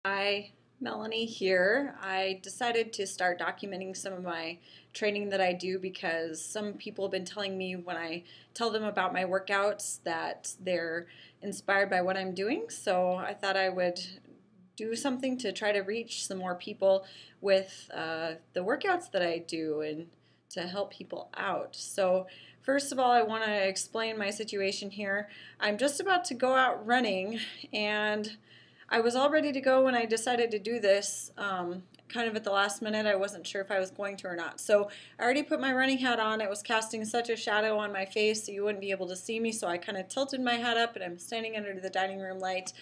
Hi, Melanie here. I decided to start documenting some of my training that I do because some people have been telling me when I tell them about my workouts that they're inspired by what I'm doing. So I thought I would do something to try to reach some more people with the workouts that I do and to help people out. So first of all, I want to explain my situation here. I'm just about to go out running, and I was all ready to go when I decided to do this. Kind of at the last minute, I wasn't sure if I was going to or not. So I already put my running hat on. It was casting such a shadow on my face so you wouldn't be able to see me. So I kind of tilted my hat up, and I'm standing under the dining room light,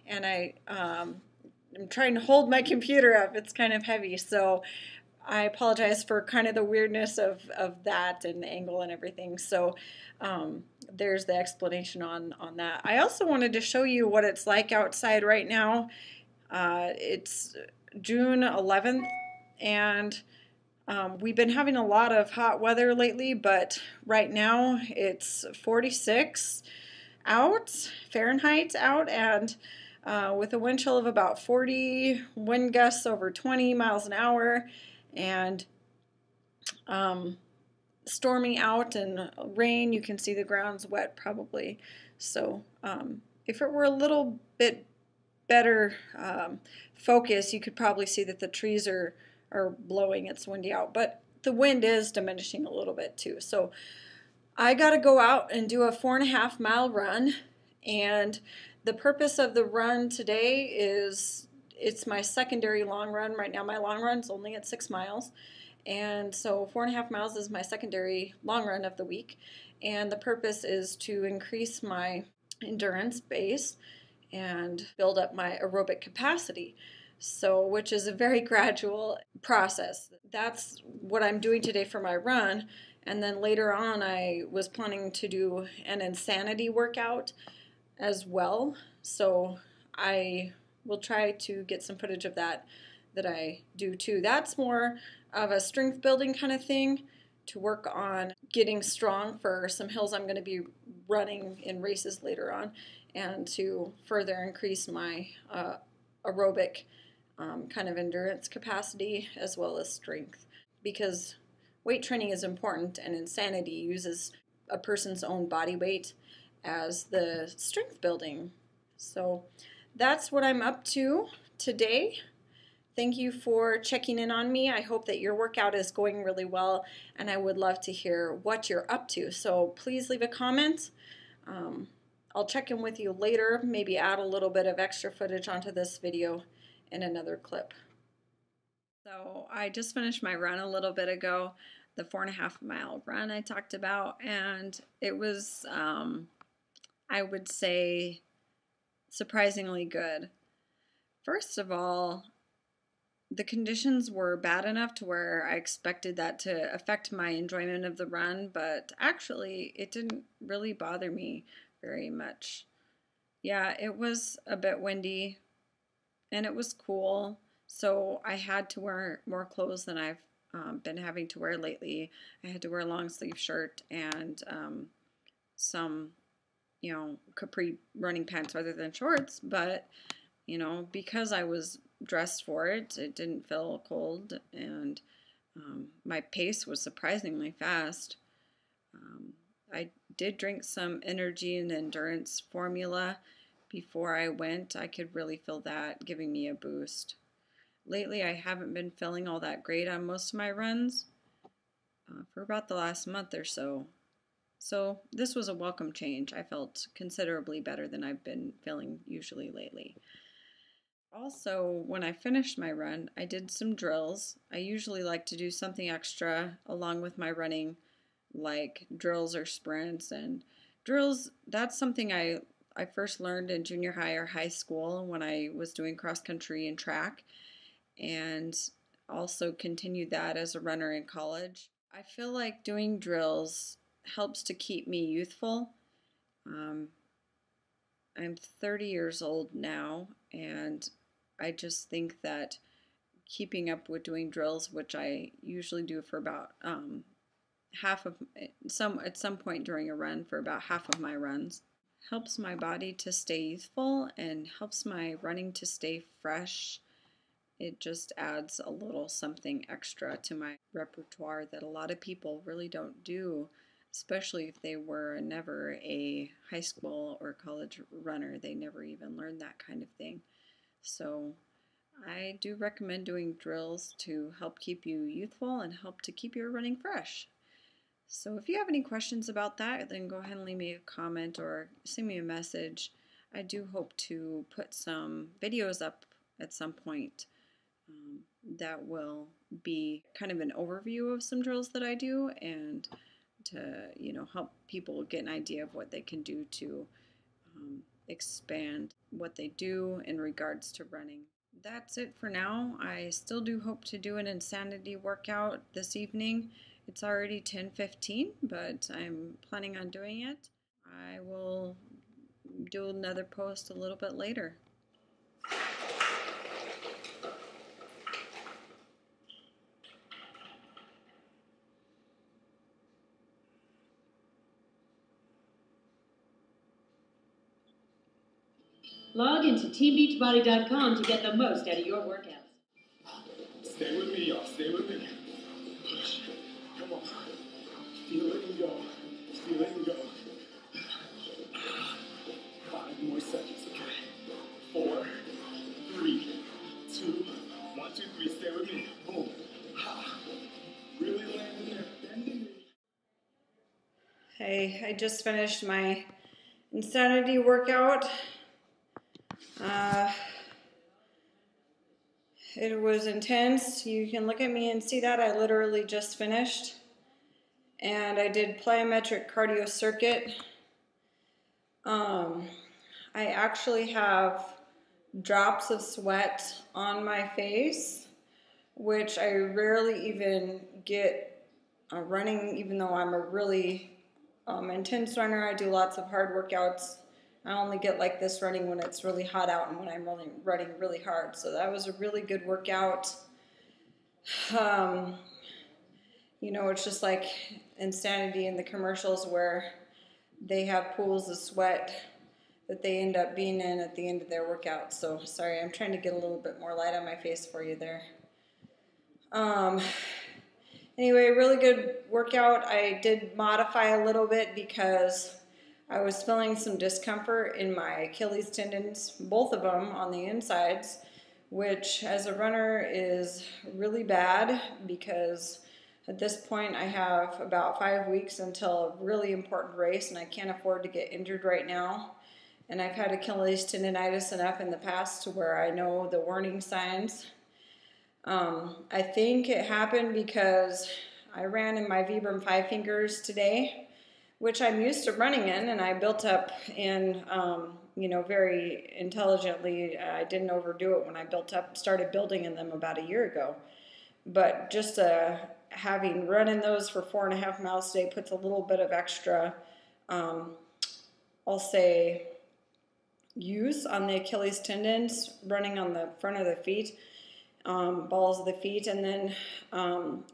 and I'm trying to hold my computer up. It's kind of heavy. So I apologize for kind of the weirdness of that and the angle and everything. So there's the explanation on that. I also wanted to show you what it's like outside right now. It's June 11th, and we've been having a lot of hot weather lately, but right now it's 46 out, Fahrenheit out, and with a wind chill of about 40, wind gusts over 20 miles an hour, and stormy out and rain. You can see the ground's wet probably. So if it were a little bit better focus, you could probably see that the trees are blowing. It's windy out, but the wind is diminishing a little bit too. So I got to go out and do a 4.5 mile run, and the purpose of the run today is it's my secondary long run. Right now my long run's only at 6 miles, and so 4.5 miles is my secondary long run of the week, and the purpose is to increase my endurance base and build up my aerobic capacity. So, which is a very gradual process. That's what I'm doing today for my run. And then later on, I was planning to do an insanity workout as well. So I will try to get some footage of that I do too. That's more of a strength building kind of thing to work on getting strong for some hills I'm going to be running in races later on, and to further increase my aerobic kind of endurance capacity as well as strength, because weight training is important, and insanity uses a person's own body weight as the strength building. So that's what I'm up to today. Thank you for checking in on me. I hope that your workout is going really well, and I would love to hear what you're up to. So please leave a comment. I'll check in with you later, maybe add a little bit of extra footage onto this video in another clip. So I just finished my run a little bit ago, the 4.5 mile run I talked about, and it was, I would say, surprisingly good. First of all, the conditions were bad enough to where I expected that to affect my enjoyment of the run, but actually it didn't really bother me very much. Yeah, it was a bit windy and it was cool, so I had to wear more clothes than I've been having to wear lately. I had to wear a long sleeve shirt and some, capri running pants rather than shorts, but because I was dressed for it, it didn't feel cold, and my pace was surprisingly fast. I did drink some energy and endurance formula before I went. I could really feel that giving me a boost. Lately, I haven't been feeling all that great on most of my runs for about the last month or so. So this was a welcome change. I felt considerably better than I've been feeling usually lately. Also, when I finished my run, I did some drills. I usually like to do something extra along with my running, like drills or sprints. And drills, that's something I first learned in junior high or high school when I was doing cross country and track, and also continued that as a runner in college. I feel like doing drills helps to keep me youthful. I'm 30 years old now, and I just think that keeping up with doing drills, which I usually do for about half of at some point during a run for about half of my runs, helps my body to stay youthful and helps my running to stay fresh. It just adds a little something extra to my repertoire that a lot of people really don't do, especially if they were never a high school or college runner. They never even learned that kind of thing. So I do recommend doing drills to help keep you youthful and help to keep your running fresh. So if you have any questions about that, then go ahead and leave me a comment or send me a message. I do hope to put some videos up at some point that will be kind of an overview of some drills that I do and to, help people get an idea of what they can do to expand what they do in regards to running. That's it for now. I still do hope to do an insanity workout this evening. It's already 10:15, but I'm planning on doing it. I will do another post a little bit later. Log into teambeachbody.com to get the most out of your workouts. Stay with me, y'all. Stay with me. Push. Come on. Feel it and go. Feel it and go. 5 more seconds, okay? 4, 3, 2, 1, 2, 3. Stay with me. Boom. Ha. Really land in there. Bend the knee. Hey, I just finished my insanity workout. It was intense. You can look at me and see that. I literally just finished. And I did plyometric cardio circuit. I actually have drops of sweat on my face, which I rarely even get running, even though I'm a really intense runner. I do lots of hard workouts. I only get like this running when it's really hot out and when I'm really running really hard. So that was a really good workout. It's just like Insanity in the commercials where they have pools of sweat that they end up being in at the end of their workout. So sorry, I'm trying to get a little bit more light on my face for you there. Anyway, really good workout. I did modify a little bit because I was feeling some discomfort in my Achilles tendons, both of them on the insides, which as a runner is really bad because at this point I have about 5 weeks until a really important race and I can't afford to get injured right now. And I've had Achilles tendonitis enough in the past to where I know the warning signs. I think it happened because I ran in my Vibram 5 fingers today, which I'm used to running in, and I built up in, very intelligently. I didn't overdo it when I started building in them about a year ago. But just having run in those for 4.5 miles today puts a little bit of extra, I'll say, use on the Achilles tendons, running on the front of the feet. Balls of the feet, and then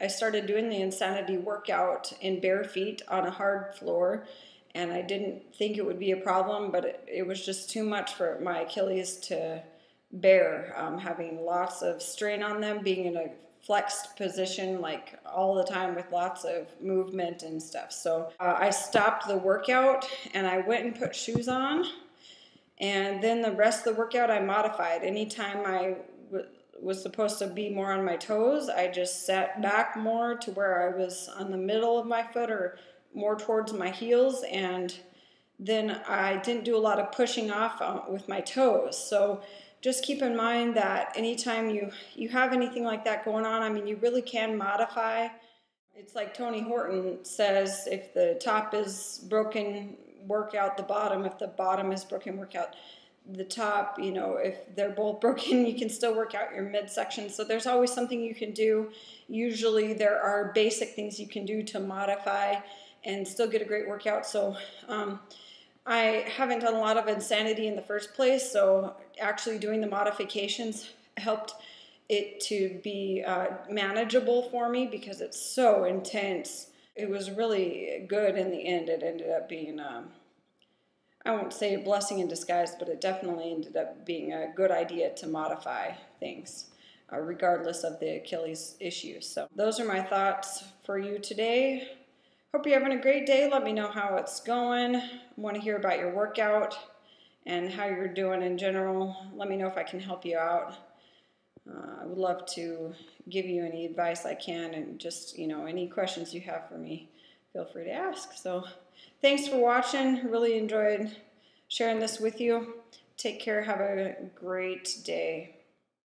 I started doing the Insanity workout in bare feet on a hard floor, and I didn't think it would be a problem, but it was just too much for my Achilles to bear, having lots of strain on them, being in a flexed position like all the time with lots of movement and stuff. So I stopped the workout and I went and put shoes on, and then the rest of the workout I modified. Anytime I was supposed to be more on my toes, I just sat back more to where I was on the middle of my foot or more towards my heels, and then I didn't do a lot of pushing off with my toes. So just keep in mind that anytime you have anything like that going on, you really can modify. It's like Tony Horton says, if the top is broken, work out the bottom. If the bottom is broken, work out the top. If they're both broken, you can still work out your midsection. So there's always something you can do. Usually there are basic things you can do to modify and still get a great workout. So I haven't done a lot of Insanity in the first place, so actually doing the modifications helped it to be manageable for me because it's so intense. It was really good in the end. It ended up being I won't say a blessing in disguise, but it definitely ended up being a good idea to modify things, regardless of the Achilles issue. So those are my thoughts for you today. Hope you're having a great day. Let me know how it's going. I want to hear about your workout and how you're doing in general. Let me know if I can help you out. I would love to give you any advice I can, and just, any questions you have for me, feel free to ask. So thanks for watching. Really enjoyed sharing this with you. Take care. Have a great day.